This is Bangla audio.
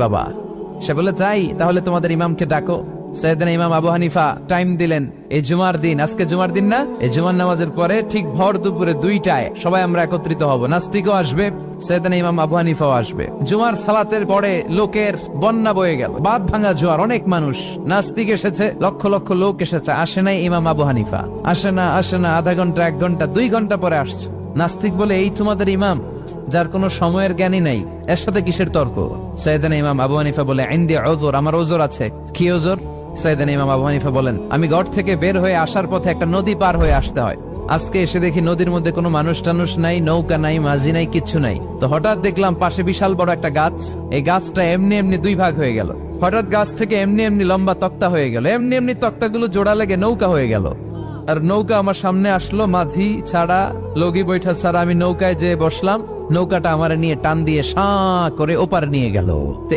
বাবা সে বলে তাই, তাহলে তোমাদের ইমামকে ডাকো। সাইয়েদনা ইমাম আবু হানিফা টাইম দিলেন, এই জুমার দিন, আজকে জুমার দিন না, এই জুমার নামাজের পরে ঠিক ভর দুপুরে 2টায় সবাই আমরা একত্রিত হব। নাস্তিকও আসবে, সাইয়েদনা ইমাম আবু হানিফাও আসবে। জুমার সালাতের পরে লোকের বন্যা বয়ে গেল, বাঁধ ভাঙা জোয়ার, অনেক মানুষ। নাস্তিক এসেছে, লক্ষ লক্ষ লোক এসেছে, আসে নাই ইমাম আবু হানিফা। আসে না আধা ঘন্টা, 1 ঘন্টা, 2 ঘন্টা পরে আসছে। নাস্তিক বলে, এই তোমাদের ইমাম যার কোনো সময়ের জ্ঞানই নাই, এর সাথে কিসের তর্ক? সাইয়েদনা ইমাম আবু হানিফা বলে, ইনদি উযর, আমার ওজর আছে। কি ওজর? সাইয়েদনা ইমাম আবু হানিফা বলেন, আমি ঘর থেকে বের হয়ে আসার পথে একটা নদী পার হয়ে আসতে হয়। আজকে এসে দেখি নদীর মধ্যে কোনো মানুষ টানুষ নাই, নৌকা নাই, মাঝি নাই, কিচ্ছু নাই। তো হঠাৎ দেখলাম পাশে বিশাল বড় একটা গাছ, এই গাছটা এমনি এমনি 2 ভাগ হয়ে গেল। হঠাৎ গাছ থেকে এমনি এমনি লম্বা তক্তা হয়ে গেল, এমনি এমনি তক্তাগুলো জোড়া লেগে নৌকা হয়ে গেল। আর নৌকা আমার সামনে আসলো, মাঝি ছাড়া, লগি বৈঠা ছাড়া। আমি নৌকায় যেয়ে বসলাম, নৌকাটা আমার নিয়ে টান দিয়ে সাঁ করে ওপার নিয়ে গেল। তো